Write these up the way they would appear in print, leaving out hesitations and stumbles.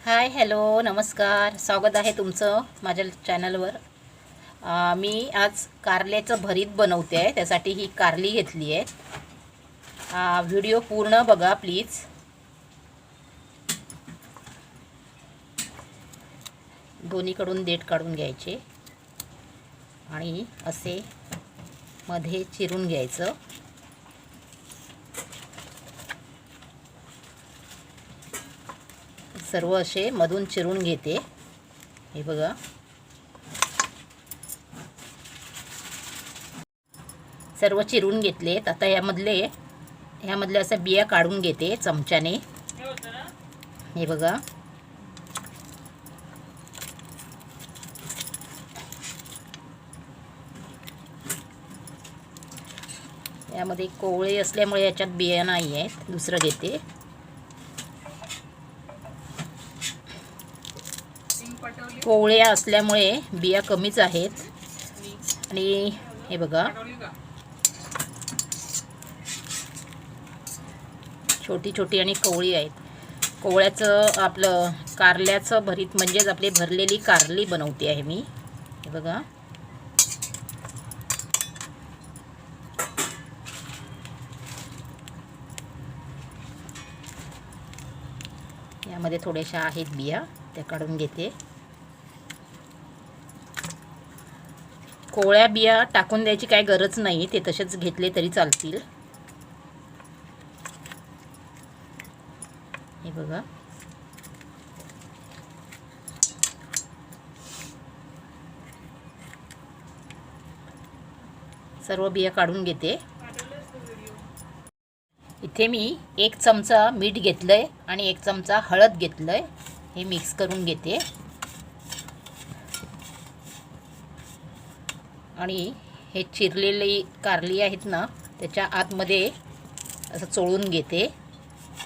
Hi hello नमस्कार, स्वागत आहे तुमचं माझ्या चॅनलवर। मी आज कारल्याचं भरीत बनवते आहे। त्यासाठी ही कारली घेतली आहे। व्हिडिओ पूर्ण बघा प्लीज। दोन्हीकडून देठ काढून घ्यायचे आणि असे मध्ये चिरून घ्यायचं। सर्व असे मधून चिरून घेते। हे बघा, सर्व चिरून घेतलेत। आता ह्यामधले असे बिया काढून घेते चमच्याने। हे बघा, यामध्ये कोवळे असल्यामुळे याच्यात बिया नाही आहेत। दुसरं घेते। कोवळ्या असल्यामुळे बिया कमीच आहेत। आणि हे बघा, छोटी छोटी आणि कोवळी आहेत। कोवळ्याचं आपलं कारल्याचं भरीत म्हणजेच आपली भरलेली कारली बनवते आहे मी। हे बघा, यामध्ये थोड्याशा आहेत बिया, त्या काढून घेते। कोवळ्या बिया टाकून द्यायची काय गरज नाही, ते तसेच घेतले तरी चालतील। हे बघा, सर्व बिया काढून घेते। इथे मी 1 चमचा मीठ घेतलंय आणि 1 चमचा हळद घेतलंय। हे मिक्स करून घेते आणि हे चिरलेली कारली आहेत ना, त्याच्या आतमध्ये असं चोळून घेते।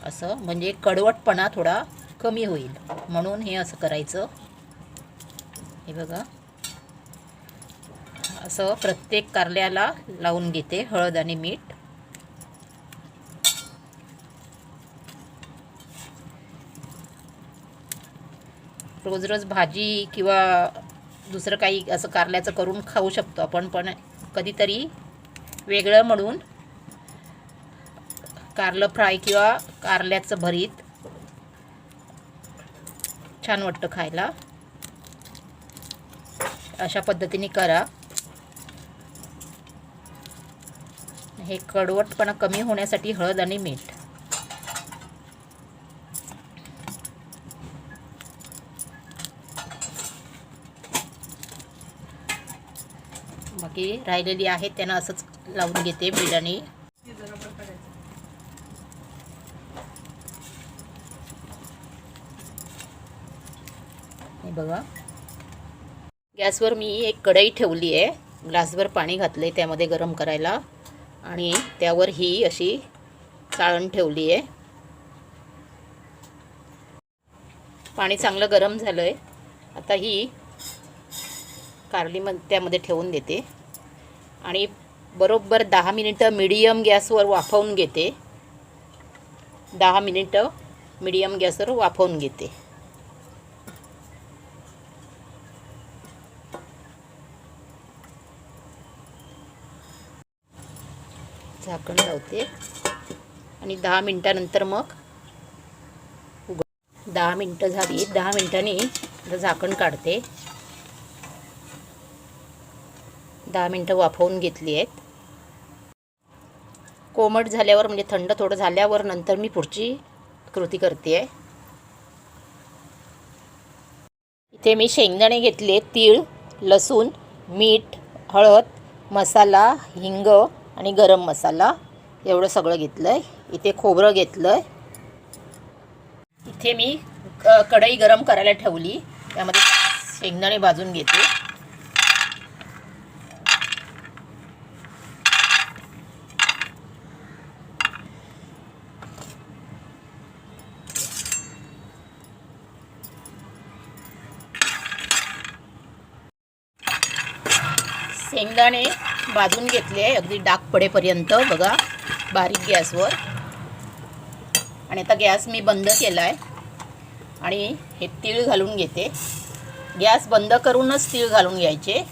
असं म्हणजे कडवटपणा थोडा कमी होईल म्हणून हे असं करायचं। हे बघा, असं प्रत्येक कारल्याला लावून घेते हळद आणि मीठ। रोज रोज भाजी किंवा दुसरं काही असं कारल्याचं करून खाऊ शकतो आपण, पण कधीतरी वेगळं म्हणून कारलं फ्राय किंवा कारल्याचं भरीत छान वाटतं खायला। अशा पद्धतीने करा। हे कडवटपणा कमी होण्यासाठी हळद आणि मीठ। बाकी राहिलेली आहेत त्यांना असंच लावून घेते मीठाने। हे बघा, गॅसवर मी एक कढई ठेवली आहे। ग्लासभर पाणी घातले त्यामध्ये गरम करायला आणि त्यावर ही अशी चाळण ठेवली आहे। पाणी चांगलं गरम झालंय। आता ही कारली त्यामध्ये ठेवून देते आणि बरोबर 10 मिनिटं मीडियम गॅसवर वाफवून घेते। 10 मिनिटं मीडियम गॅसवर वाफवून घेते। झाकण लावते आणि 10 मिनिटानंतर मग 10 मिनिटं झाली। 10 मिनिटांनी झाकण काढते। 10 मिनिटं वाफवून घेतली आहेत। कोमट झाल्यावर म्हणजे थंड थोडं झाल्यावर नंतर मी पुढची कृती करते आहे। इथे मी शेंगदाणे घेतले, तीळ, लसूण, मीठ, हळद, मसाला, हिंग आणि गरम मसाला एवढं सगळं घेतलंय। इथे खोबरं घेतलंय। इथे मी कढई गरम करायला ठेवली, त्यामध्ये शेंगदाणे भाजून घेते। शेंगदाणे भाजून घेतले अगदी डाग पडेपर्यंत बघा, बारीक गॅसवर। आणि आता गॅस मी बंद केला आहे आणि हे तीळ घालून घेते. गॅस बंद करूनच तीळ घालून घ्यायचे.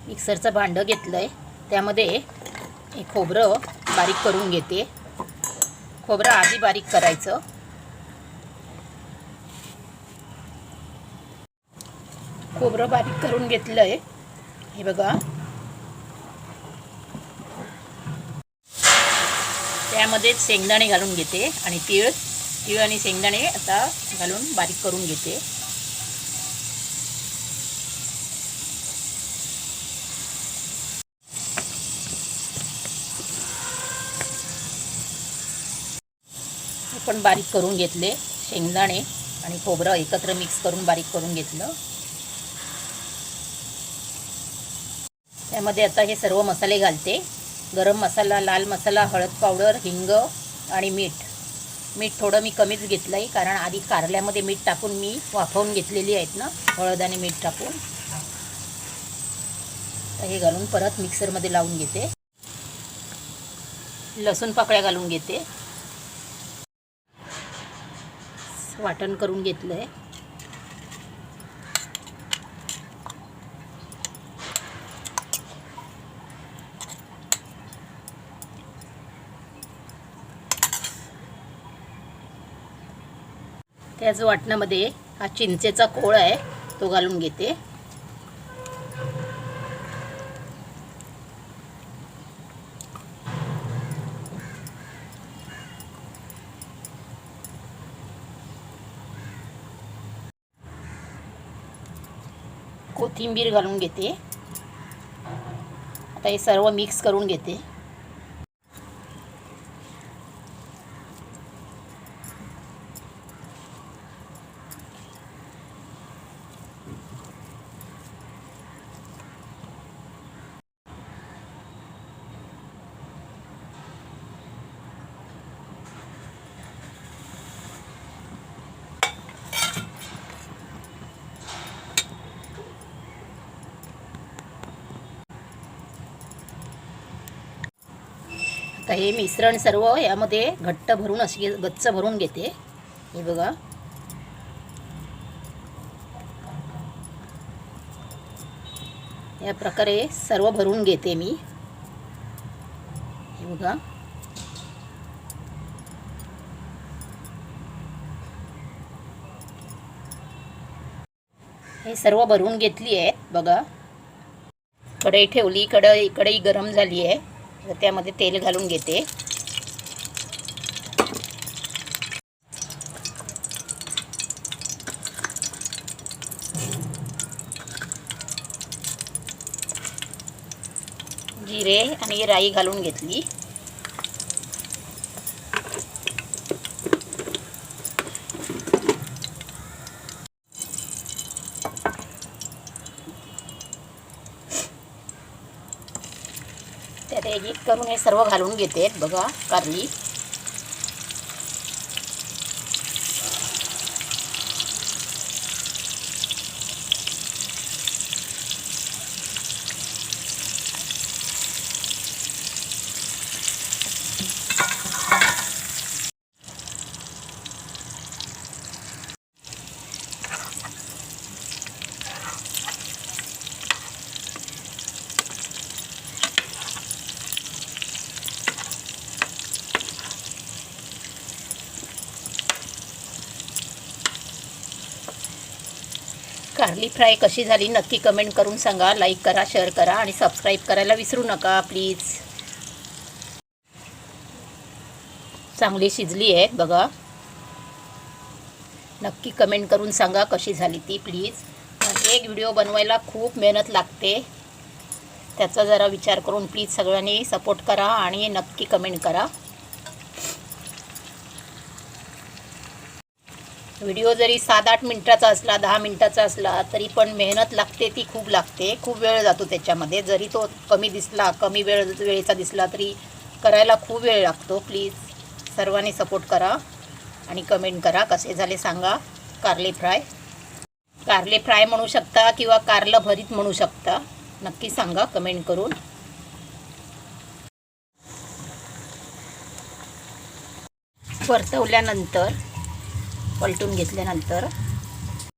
मिक्सरचं भांडं घेतलं आहे, त्यामध्ये हे खोबरं बारीक करून घेते. खोबरं आधी बारीक करायचं. खोबरं बारीक करून घेतलं आहे, हे बघा. त्यामध्ये शेंगदाणे घालून घेते आणि तीळ आणि शेंगदाणे आता घालून बारीक करून घेते. पण बारीक करून घेतले. शेंगदाणे आणि खोबरं एकत्र मिक्स करून बारीक करून घेतलं. त्यामध्ये आता हे सर्व मसाले घालते. गरम मसाला, लाल मसाला, हळद पावडर, हिंग आणि मीठ थोडं मी कमीच घेतलं आहे, कारण आधी कारल्यामध्ये मीठ टाकून मी वाफवून घेतलेली आहेत ना, हळद आणि मीठ टाकून. हे घालून परत मिक्सरमध्ये लावून घेते. लसूण पाकळ्या घालून घेते. वाटण करून घेतलं आहे. त्याच वाटणामध्ये हा चिंचेचा कोळ आहे, तो घालून घेते. कोथिंबीर घालून घेते. आता हे सर्व मिक्स करून घेते. आता हे मिश्रण सर्व यामध्ये घट्ट भरून अशी गच्च भरून घेते. हे बघा. या प्रकारे सर्व भरून घेते मी. हे बघा. हे सर्व भरून घेतली आहे बघा. कढई ठेवली. कढई गरम झाली आहे. तर त्यामध्ये तेल घालून घेते. जिरे आणि राई घालून घेतली. त्यात एक करून हे सर्व घालून घेते बघा. कारली कारली फ्राय कशी झाली नक्की कमेंट करून सांगा. लाईक करा, शेअर करा आणि सबस्क्राईब करायला विसरू नका प्लीज. चांगली शिजली आहे बघा. नक्की कमेंट करून सांगा कशी झाली ती प्लीज. एक व्हिडिओ बनवायला खूप मेहनत लागते, त्याचा जरा विचार करून प्लीज सगळ्यांनी सपोर्ट करा आणि नक्की कमेंट करा. व्हिडिओ जरी 7-8 मिनटाचा असला, 10 मिनटाचा असला, तरी पण मेहनत लागते, ती खूप लागते, खूप वेळ जातो त्याच्यामध्ये. जरी तो कमी दिसला, कमी वेळेचा दिसला तरी करायला खूप वेळ लागतो. प्लीज सर्वांनी सपोर्ट करा आणि कमेंट करा कसे झाले सांगा. कारले फ्राय म्हणू शकता किंवा कारलं भरीत म्हणू शकता. नक्की सांगा कमेंट करून. परतवल्यानंतर, पलटून घेतल्यानंतर